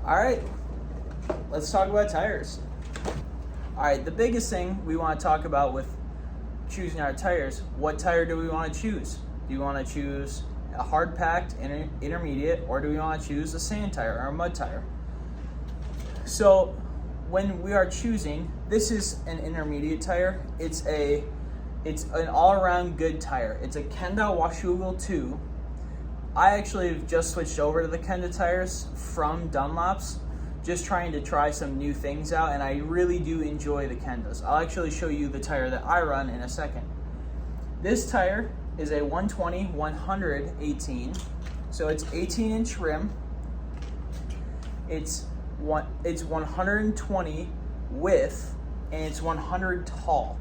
All right, let's talk about tires. All right, the biggest thing we want to talk about with choosing our tires, what tire do we want to choose? Do you want to choose a hard packed intermediate, or do we want to choose a sand tire or a mud tire? So when we are choosing, this is an intermediate tire. It's an all-around good tire. It's a Kenda Washougal 2. I actually have just switched over to the Kenda tires from Dunlops, just trying to try some new things out, and I really do enjoy the Kendas. I'll actually show you the tire that I run in a second. This tire is a 120/118, so it's 18-inch rim. It's 120 width, and it's 100 tall.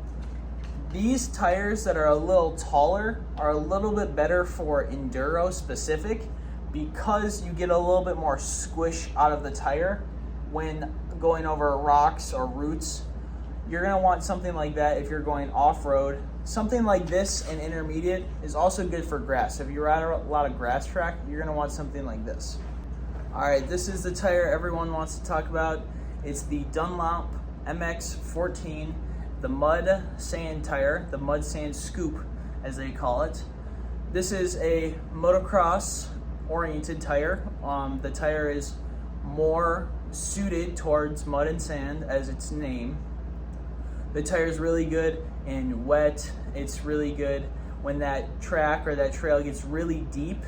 These tires that are a little taller are a little bit better for enduro specific because you get a little bit more squish out of the tire when going over rocks or roots. You're going to want something like that if you're going off-road. Something like this, an intermediate, is also good for grass. If you ride a lot of grass track, you're going to want something like this. All right, this is the tire everyone wants to talk about. It's the Dunlop MX14, the mud sand tire, the mud sand scoop as they call it. This is a motocross oriented tire. The tire is more suited towards mud and sand as its name. The tire is really good in wet. It's really good when that track or that trail gets really deep.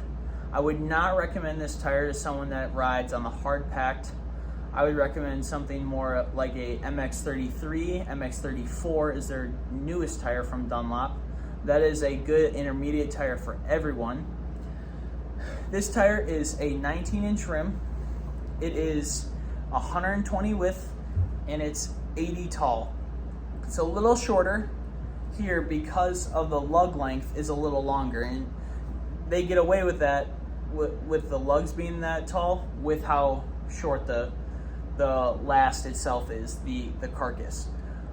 I would not recommend this tire to someone that rides on the hard packed. I would recommend something more like a MX33. MX34 is their newest tire from Dunlop. That is a good intermediate tire for everyone. This tire is a 19-inch rim. It is 120 width, and it's 80 tall. It's a little shorter here because of the lug length is a little longer, and they get away with that with the lugs being that tall with how short the last itself is, the carcass.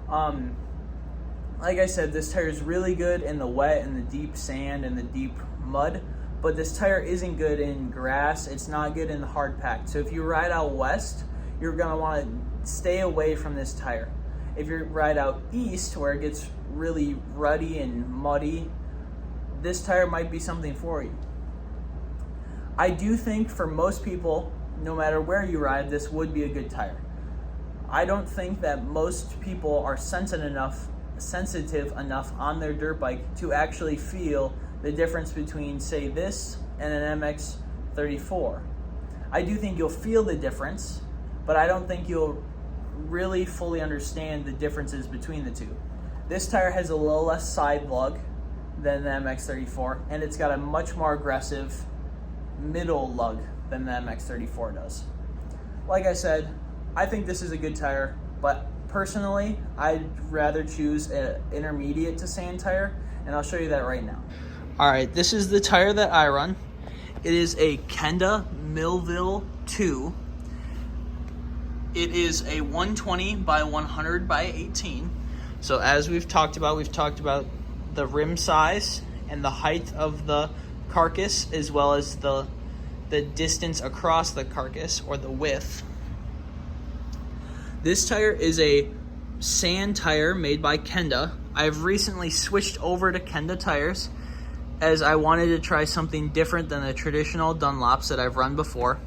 Like I said, this tire is really good in the wet and the deep sand and the deep mud, but this tire isn't good in grass. It's not good in the hard pack. So if you ride out west, you're gonna want to stay away from this tire. If you ride out east where it gets really ruddy and muddy, this tire might be something for you. I do think for most people, no matter where you ride, this would be a good tire. I don't think that most people are sensitive enough on their dirt bike to actually feel the difference between, say, this and an MX34. I do think you'll feel the difference, but I don't think you'll really fully understand the differences between the two. This tire has a little less side lug than the MX34, and it's got a much more aggressive middle lug than the MX34 does. Like I said, I think this is a good tire, but personally, I'd rather choose an intermediate to sand tire, and I'll show you that right now. All right, this is the tire that I run. It is a Kenda Millville 2. It is a 120/100/18. So as we've talked about the rim size and the height of the carcass, as well as the distance across the carcass, or the width. This tire is a sand tire made by Kenda. I've recently switched over to Kenda tires as I wanted to try something different than the traditional Dunlops that I've run before.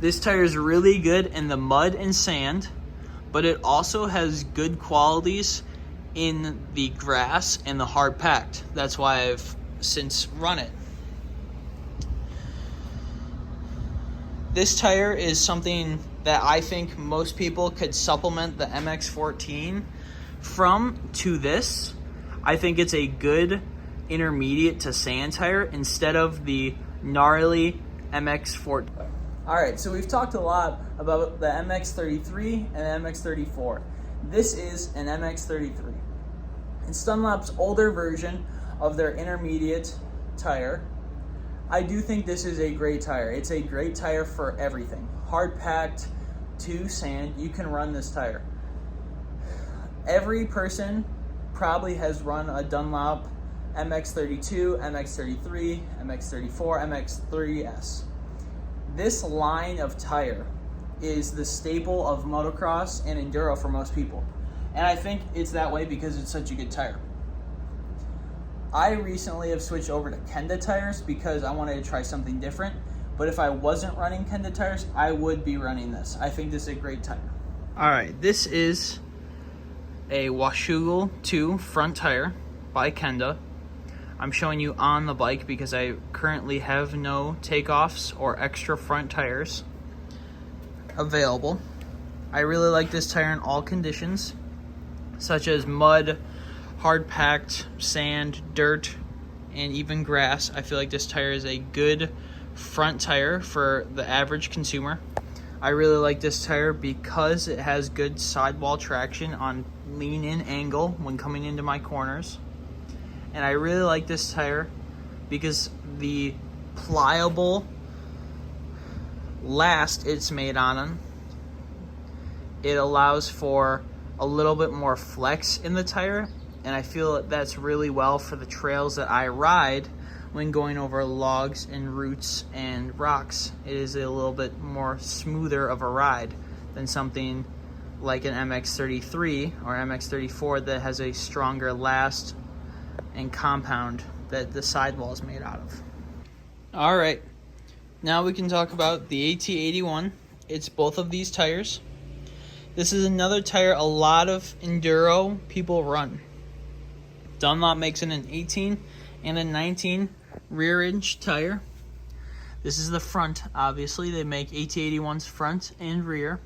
This tire is really good in the mud and sand, but it also has good qualities in the grass and the hard packed. That's why I've since run it. This tire is something that I think most people could supplement the MX14 from to this. I think it's a good intermediate to sand tire instead of the gnarly MX14. All right, so we've talked a lot about the MX33 and MX34. This is an MX33. It's Dunlop's older version of their intermediate tire. I do think this is a great tire. It's a great tire for everything. Hard packed to sand, you can run this tire. Every person probably has run a Dunlop MX32, MX33, MX34, MX3S. This line of tire is the staple of motocross and enduro for most people. And I think it's that way because it's such a good tire. I recently have switched over to Kenda tires because I wanted to try something different. But if I wasn't running Kenda tires, I would be running this. I think this is a great tire. All right, this is a Washougal 2 front tire by Kenda. I'm showing you on the bike because I currently have no takeoffs or extra front tires available. I really like this tire in all conditions, such as mud, hard packed, sand, dirt, and even grass. I feel like this tire is a good front tire for the average consumer. I really like this tire because it has good sidewall traction on lean in angle when coming into my corners. And I really like this tire because the pliable last it's made on them, it allows for a little bit more flex in the tire, and I feel that's really well for the trails that I ride when going over logs and roots and rocks. It is a little bit more smoother of a ride than something like an MX-33 or MX-34 that has a stronger last and compound that the sidewall is made out of. All right, now we can talk about the AT81. It's both of these tires. This is another tire a lot of enduro people run. Dunlop makes it an 18 and a 19 rear inch tire. This is the front, obviously. They make AT81's front and rear.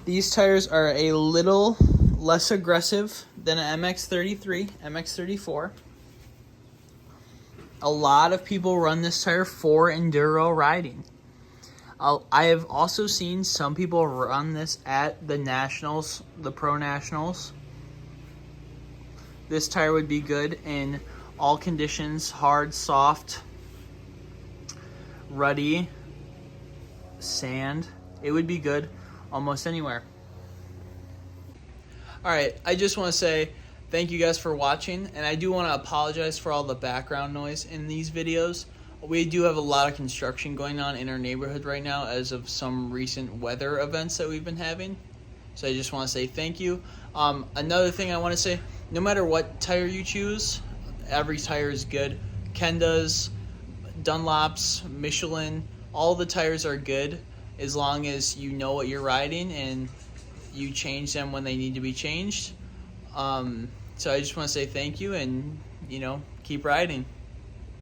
These tires are a little less aggressive than an MX-33, MX-34. A lot of people run this tire for enduro riding. I have also seen some people run this at the nationals, the pro nationals. This tire would be good in all conditions: hard, soft, ruddy, sand. It would be good almost anywhere. Alright, I just want to say thank you guys for watching, and I do want to apologize for all the background noise in these videos. We do have a lot of construction going on in our neighborhood right now as of some recent weather events that we've been having. So I just want to say thank you. Another thing I want to say, no matter what tire you choose, every tire is good. Kenda's, Dunlop's, Michelin, all the tires are good as long as you know what you're riding and you change them when they need to be changed. So I just want to say thank you and, keep riding.